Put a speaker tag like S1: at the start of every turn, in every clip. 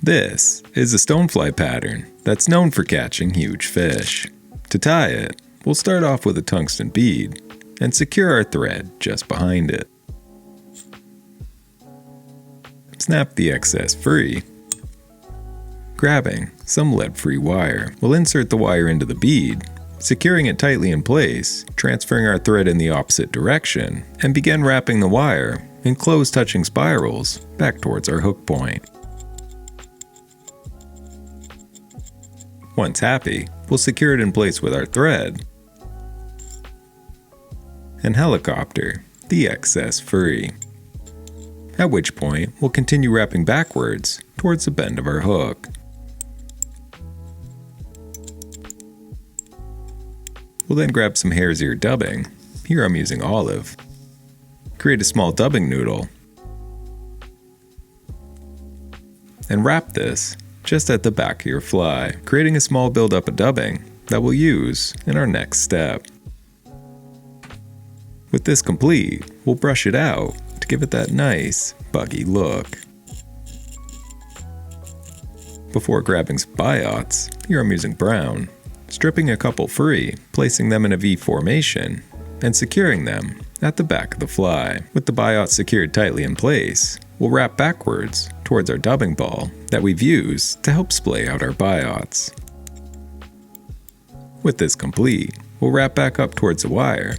S1: This is a stonefly pattern that's known for catching huge fish. To tie it, we'll start off with a tungsten bead and secure our thread just behind it. Snap the excess free. Grabbing some lead-free wire, we'll insert the wire into the bead, securing it tightly in place, transferring our thread in the opposite direction, and begin wrapping the wire in close-touching spirals back towards our hook point. Once happy, we'll secure it in place with our thread and helicopter the excess free. At which point, we'll continue wrapping backwards towards the bend of our hook. We'll then grab some hare's ear dubbing. Here I'm using olive. Create a small dubbing noodle and wrap this just at the back of your fly, creating a small buildup of dubbing that we'll use in our next step. With this complete, we'll brush it out to give it that nice, buggy look. Before grabbing some biots, here I'm using brown, stripping a couple free, placing them in a V formation, and securing them at the back of the fly. With the biot secured tightly in place, we'll wrap backwards towards our dubbing ball that we've used to help splay out our biots. With this complete, we'll wrap back up towards the wire.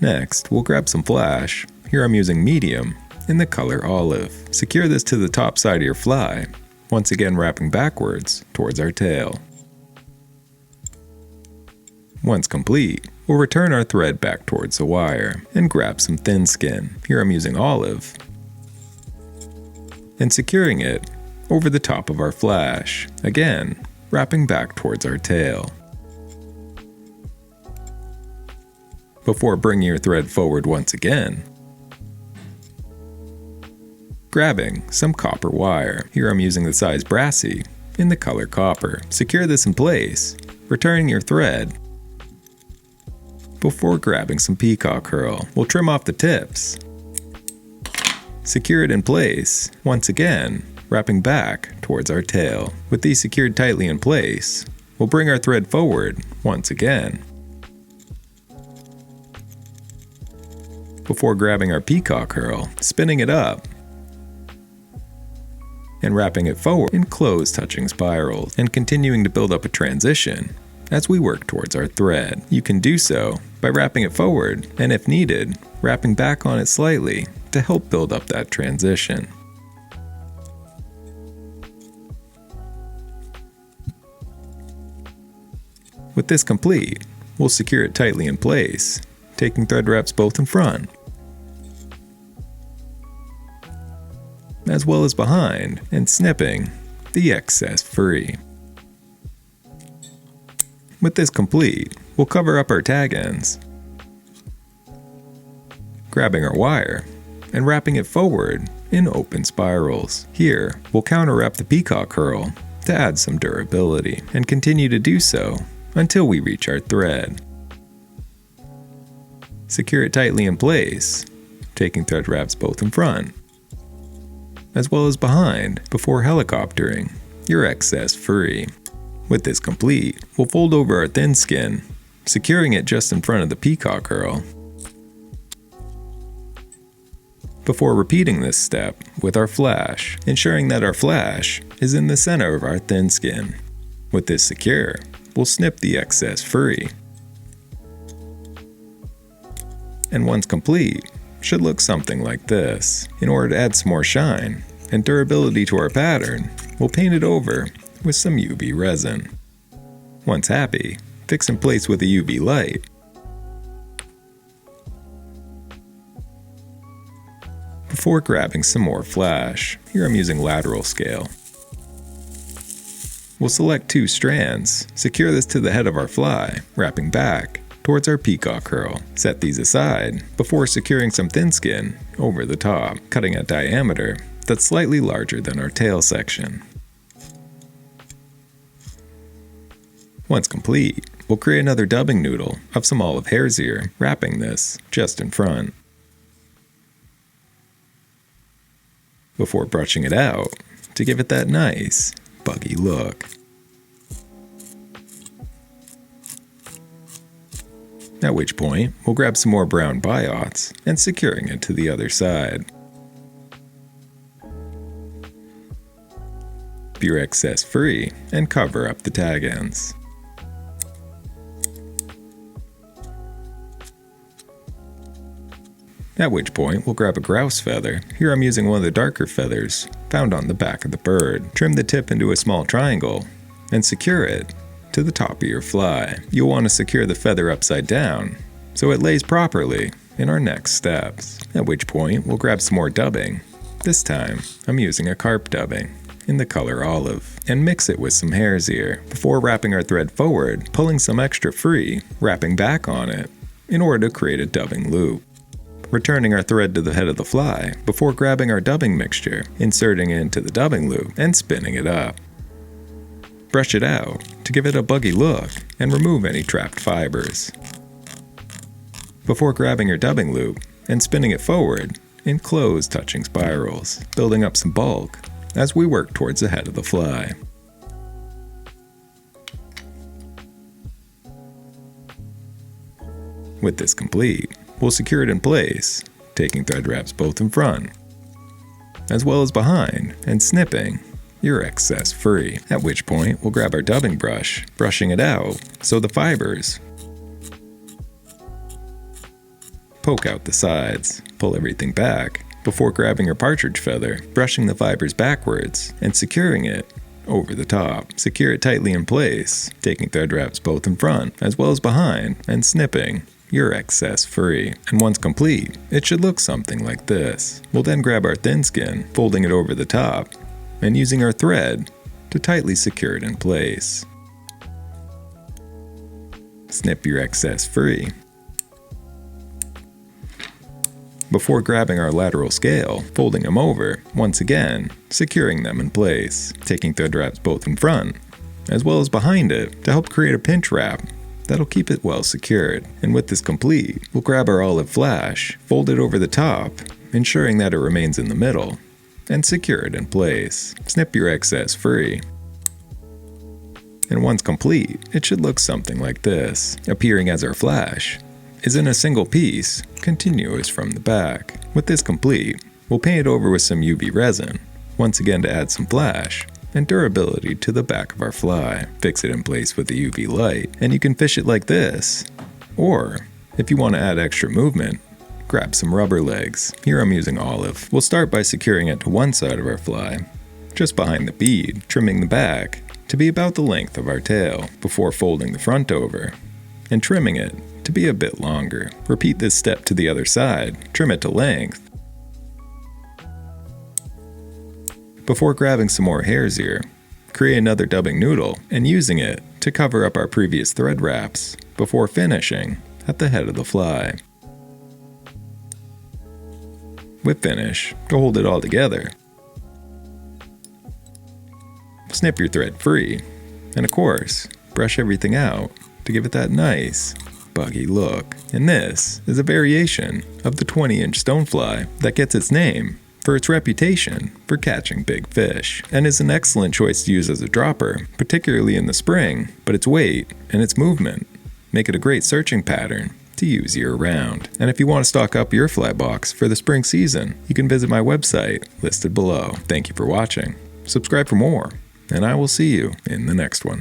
S1: Next, we'll grab some flash. Here I'm using medium in the color olive. Secure this to the top side of your fly, once again wrapping backwards towards our tail. Once complete, we'll return our thread back towards the wire and grab some thin skin. Here I'm using olive and securing it over the top of our flash, again wrapping back towards our tail. Before bringing your thread forward once again, grabbing some copper wire. Here I'm using the size brassy in the color copper. Secure this in place, returning your thread. Before grabbing some peacock herl, we'll trim off the tips. Secure it in place, once again, wrapping back towards our tail. With these secured tightly in place, we'll bring our thread forward once again. Before grabbing our peacock herl, spinning it up, and wrapping it forward in close touching spirals, and continuing to build up a transition as we work towards our thread. You can do so by wrapping it forward, and if needed, wrapping back on it slightly to help build up that transition. With this complete, we'll secure it tightly in place, taking thread wraps both in front as well as behind, and snipping the excess free. With this complete, we'll cover up our tag ends, grabbing our wire and wrapping it forward in open spirals. Here, we'll counter wrap the peacock herl to add some durability, and continue to do so until we reach our thread. Secure it tightly in place, taking thread wraps both in front as well as behind before helicoptering your excess free. With this complete, we'll fold over our thin skin, securing it just in front of the peacock herl. Before repeating this step with our flash, ensuring that our flash is in the center of our thin skin. With this secure, we'll snip the excess free. And once complete, should look something like this. In order to add some more shine and durability to our pattern, we'll paint it over with some UV resin. Once happy, fix in place with a UV light. Before grabbing some more flash, here I'm using lateral scale. We'll select 2 strands, secure this to the head of our fly, wrapping back towards our peacock herl. Set these aside before securing some thin skin over the top, cutting a diameter that's slightly larger than our tail section. Once complete, we'll create another dubbing noodle of some olive hare's ear, wrapping this just in front. Before brushing it out, to give it that nice, buggy look. At which point, we'll grab some more brown biots and securing it to the other side. Keep your excess free and cover up the tag ends. At which point, we'll grab a grouse feather. Here I'm using one of the darker feathers found on the back of the bird. Trim the tip into a small triangle and secure it to the top of your fly. You'll want to secure the feather upside down so it lays properly in our next steps. At which point, we'll grab some more dubbing. This time, I'm using a carp dubbing in the color olive and mix it with some hare's ear before wrapping our thread forward, pulling some extra free, wrapping back on it in order to create a dubbing loop. Returning our thread to the head of the fly before grabbing our dubbing mixture, inserting it into the dubbing loop and spinning it up. Brush it out to give it a buggy look and remove any trapped fibers. Before grabbing your dubbing loop and spinning it forward in close touching spirals, building up some bulk as we work towards the head of the fly. With this complete, we'll secure it in place, taking thread wraps both in front as well as behind and snipping your excess free. At which point, we'll grab our dubbing brush, brushing it out so the fibers poke out the sides. Pull everything back before grabbing your partridge feather, brushing the fibers backwards and securing it over the top. Secure it tightly in place, taking thread wraps both in front as well as behind and snipping your excess free. And once complete, it should look something like this. We'll then grab our thin skin, folding it over the top and using our thread to tightly secure it in place. Snip your excess free. Before grabbing our lateral scale, folding them over, once again, securing them in place, taking thread wraps both in front as well as behind it to help create a pinch wrap that'll keep it well secured. And with this complete, we'll grab our olive flash, fold it over the top, ensuring that it remains in the middle, and secure it in place. Snip your excess free. And once complete, it should look something like this, appearing as our flash is in a single piece, continuous from the back. With this complete, we'll paint it over with some UV resin, once again to add some flash and durability to the back of our fly. Fix it in place with the UV light, and you can fish it like this. Or, if you want to add extra movement, grab some rubber legs. Here I'm using olive. We'll start by securing it to one side of our fly, just behind the bead, trimming the back to be about the length of our tail, before folding the front over and trimming it to be a bit longer. Repeat this step to the other side, trim it to length, before grabbing some more hare's ear, create another dubbing noodle and using it to cover up our previous thread wraps before finishing at the head of the fly. With finish, to hold it all together, snip your thread free, and of course, brush everything out to give it that nice, buggy look. And this is a variation of the 20-inch stonefly that gets its name for its reputation for catching big fish, and is an excellent choice to use as a dropper, particularly in the spring, but its weight and its movement make it a great searching pattern to use year-round. And if you want to stock up your fly box for the spring season, you can visit my website listed below. Thank you for watching. Subscribe for more, and I will see you in the next one.